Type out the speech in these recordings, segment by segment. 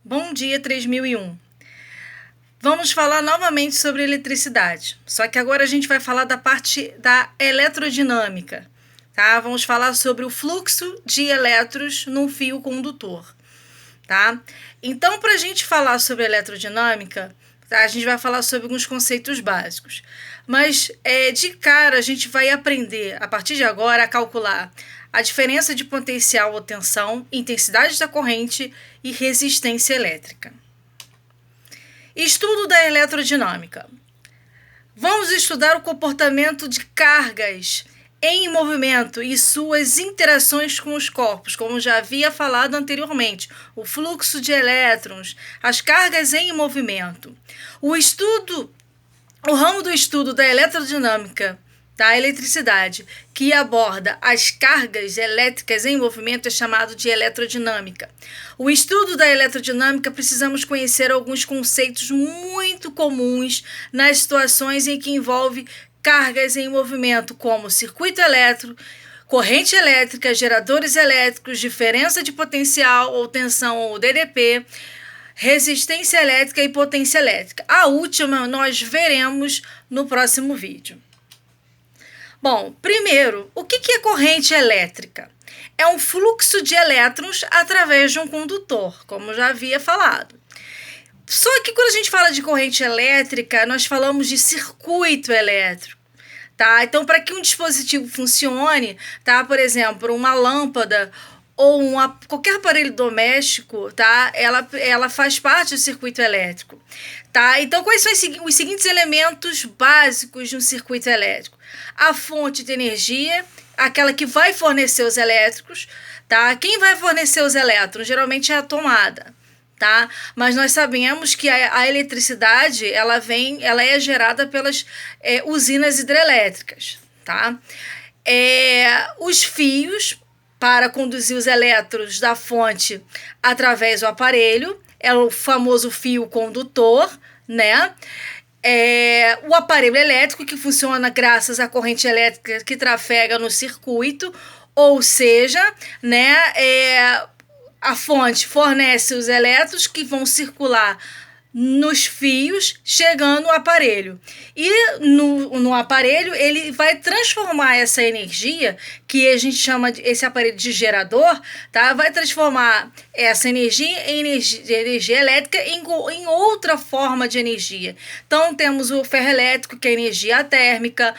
Bom dia 3001. Vamos falar novamente sobre eletricidade, só que agora a gente vai falar da parte da eletrodinâmica, tá? Vamos falar sobre o fluxo de elétrons num fio condutor, tá? Então, para a gente falar sobre eletrodinâmica, tá? A gente vai falar sobre alguns conceitos básicos, mas de cara a gente vai aprender, a partir de agora, a calcular a diferença de potencial ou tensão, intensidade da corrente e resistência elétrica. Estudo da eletrodinâmica. Vamos estudar o comportamento de cargas em movimento e suas interações com os corpos, como já havia falado anteriormente, o fluxo de elétrons, as cargas em movimento. O ramo do estudo da eletrodinâmica da eletricidade, que aborda as cargas elétricas em movimento, é chamado de eletrodinâmica. O estudo da eletrodinâmica, precisamos conhecer alguns conceitos muito comuns nas situações em que envolve cargas em movimento, como circuito elétrico, corrente elétrica, geradores elétricos, diferença de potencial ou tensão ou DDP, resistência elétrica e potência elétrica. A última nós veremos no próximo vídeo. Bom, primeiro, o que é corrente elétrica? É um fluxo de elétrons através de um condutor, como já havia falado. Só que quando a gente fala de corrente elétrica, nós falamos de circuito elétrico, tá? Então, para que um dispositivo funcione, tá? Por exemplo, uma lâmpada ou qualquer aparelho doméstico, tá? Ela faz parte do circuito elétrico, tá? Então, quais são os seguintes elementos básicos de um circuito elétrico? A fonte de energia, aquela que vai fornecer os elétricos, tá? Quem vai fornecer os elétrons? Geralmente é a tomada, tá? Mas nós sabemos que a eletricidade, ela é gerada pelas usinas hidrelétricas, tá? Os fios para conduzir os elétrons da fonte através do aparelho, é o famoso fio condutor, né? O aparelho elétrico, que funciona graças à corrente elétrica que trafega no circuito, ou seja, né, a fonte fornece os elétrons que vão circular nos fios, chegando no aparelho. E no aparelho, ele vai transformar essa energia, que a gente chama esse aparelho de gerador, tá? Vai transformar essa energia em energia elétrica em outra forma de energia. Então, temos o ferroelétrico, que é energia térmica,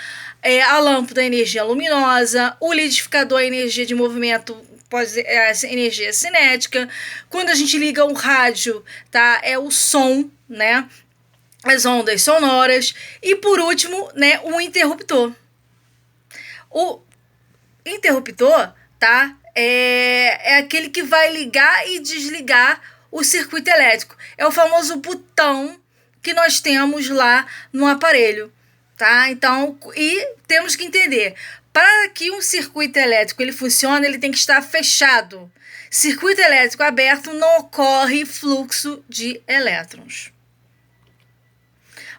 a lâmpada, energia luminosa, o liquidificador, energia de movimento, pode ser energia cinética. Quando a gente liga o rádio, tá? É o som, né? As ondas sonoras. E por último, né, o interruptor. O interruptor, tá? É aquele que vai ligar e desligar o circuito elétrico. É o famoso botão que nós temos lá no aparelho, tá? Então, e temos que entender, para que um circuito elétrico ele funcione, ele tem que estar fechado. Circuito elétrico aberto, não ocorre fluxo de elétrons.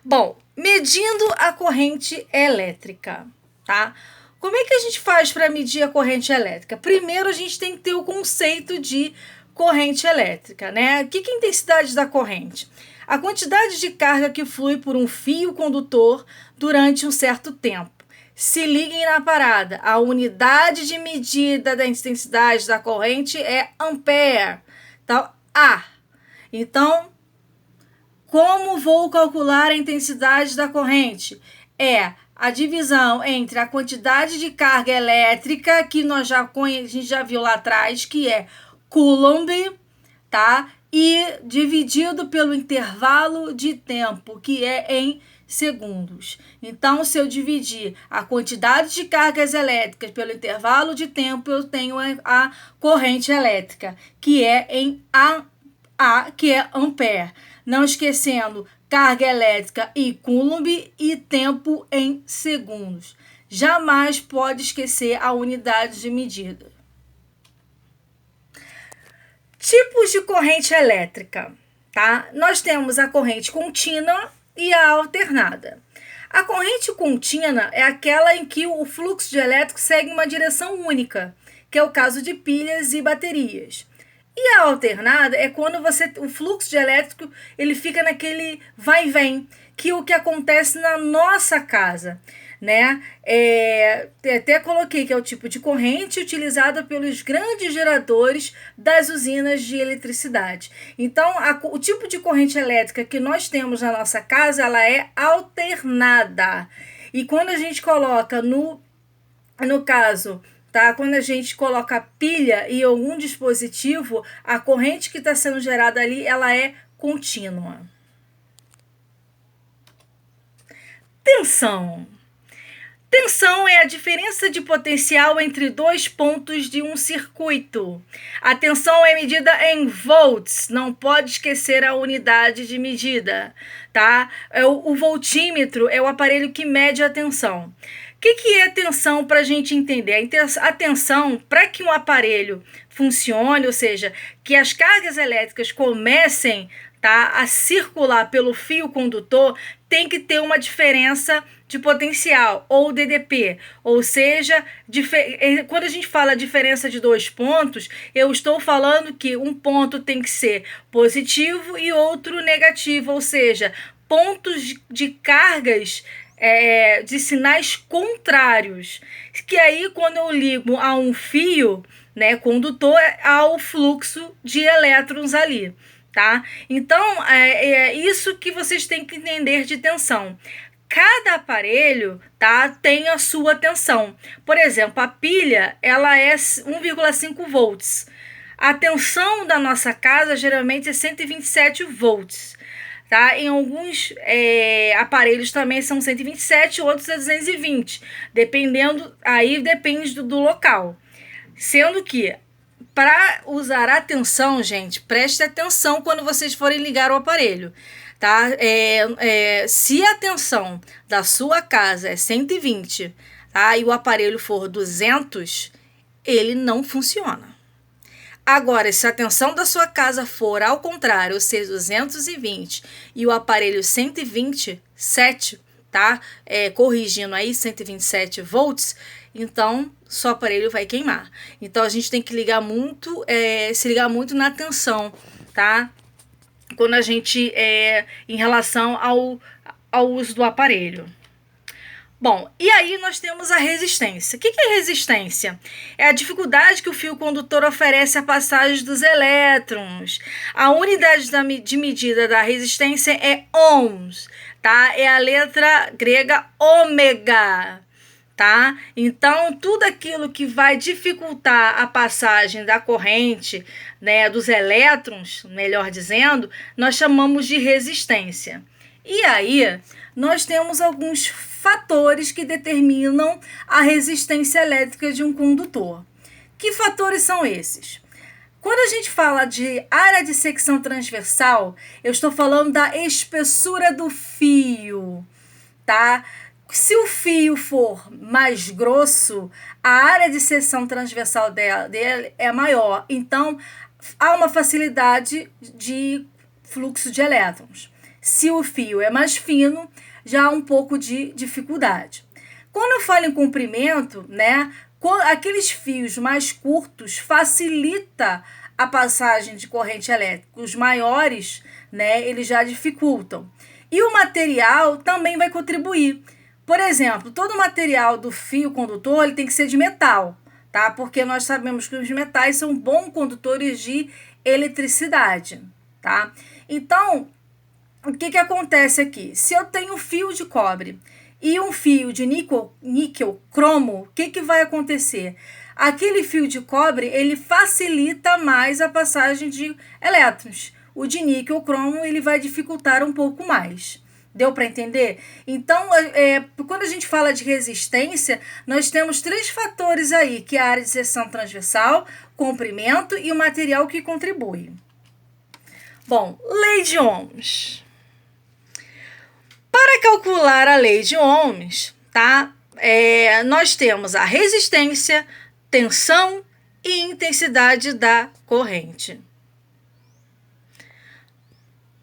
Bom, medindo a corrente elétrica, tá? Como é que a gente faz para medir a corrente elétrica? Primeiro, a gente tem que ter o conceito de corrente elétrica, né? O que é a intensidade da corrente? A quantidade de carga que flui por um fio condutor durante um certo tempo. Se liguem na parada, a unidade de medida da intensidade da corrente é ampere, então, A. Então, como vou calcular a intensidade da corrente? É a divisão entre a quantidade de carga elétrica, que a gente já viu lá atrás, que é Coulomb, tá? E dividido pelo intervalo de tempo, que é em segundos. Então, se eu dividir a quantidade de cargas elétricas pelo intervalo de tempo, eu tenho a corrente elétrica, que é em A, que é ampere. Não esquecendo carga elétrica e Coulomb e tempo em segundos. Jamais pode esquecer a unidade de medida. Tipos de corrente elétrica, tá? Nós temos a corrente contínua e a alternada. A corrente contínua é aquela em que o fluxo de elétrico segue uma direção única, que é o caso de pilhas e baterias. E a alternada é quando o fluxo de elétrico ele fica naquele vai e vem, que é o que acontece na nossa casa, né? Até coloquei que é o tipo de corrente utilizada pelos grandes geradores das usinas de eletricidade. Então, o tipo de corrente elétrica que nós temos na nossa casa, ela é alternada. E quando a gente coloca no caso, tá? Quando a gente coloca pilha em algum dispositivo, a corrente que está sendo gerada ali, ela é contínua. Tensão. Tensão é a diferença de potencial entre dois pontos de um circuito. A tensão é medida em volts, não pode esquecer a unidade de medida, tá? O voltímetro é o aparelho que mede a tensão. O que é tensão para a gente entender? A tensão, para que um aparelho funcione, ou seja, que as cargas elétricas comecem, tá, a circular pelo fio condutor, tem que ter uma diferença de potencial, ou DDP, ou seja, quando a gente fala diferença de dois pontos, eu estou falando que um ponto tem que ser positivo e outro negativo, ou seja, pontos de cargas de sinais contrários, que aí quando eu ligo a um fio, né, condutor, há o fluxo de elétrons ali, tá? Então, é isso que vocês têm que entender de tensão. Cada aparelho, tá, tem a sua tensão. Por exemplo, a pilha, ela é 1,5 volts. A tensão da nossa casa geralmente é 127 volts. Tá? Em alguns aparelhos também são 127, outros é 220. Dependendo, aí depende do local. Sendo que, para usar a tensão, gente, preste atenção quando vocês forem ligar o aparelho. Tá? Se a tensão da sua casa é 120, tá? E o aparelho for 200, ele não funciona. Agora, se a tensão da sua casa for ao contrário, ou seja, 220 e o aparelho 127, tá? Corrigindo aí, 127 volts, então seu aparelho vai queimar. Então a gente tem que se ligar muito na tensão, tá? Quando a gente em relação ao uso do aparelho. Bom, e aí nós temos a resistência. O que é resistência? É a dificuldade que o fio condutor oferece à passagem dos elétrons. A unidade de medida da resistência é ohms, tá? É a letra grega ômega, tá? Então, tudo aquilo que vai dificultar a passagem da corrente, né, dos elétrons, melhor dizendo, nós chamamos de resistência. E aí, nós temos alguns fatores que determinam a resistência elétrica de um condutor. Que fatores são esses? Quando a gente fala de área de secção transversal, eu estou falando da espessura do fio, tá? Se o fio for mais grosso, a área de seção transversal dele é maior. Então, há uma facilidade de fluxo de elétrons. Se o fio é mais fino, já há um pouco de dificuldade. Quando eu falo em comprimento, né, aqueles fios mais curtos facilita a passagem de corrente elétrica. Os maiores, né, eles já dificultam. E o material também vai contribuir. Por exemplo, todo o material do fio condutor ele tem que ser de metal, tá? Porque nós sabemos que os metais são bons condutores de eletricidade, tá? Então, o que acontece aqui? Se eu tenho um fio de cobre e um fio de níquel cromo, o que vai acontecer? Aquele fio de cobre, ele facilita mais a passagem de elétrons. O de níquel cromo, ele vai dificultar um pouco mais. Deu para entender? Então, quando a gente fala de resistência, nós temos 3 fatores aí, que é a área de seção transversal, comprimento e o material que contribui. Bom, lei de Ohms. Para calcular a lei de Ohms, tá? Nós temos a resistência, tensão e intensidade da corrente.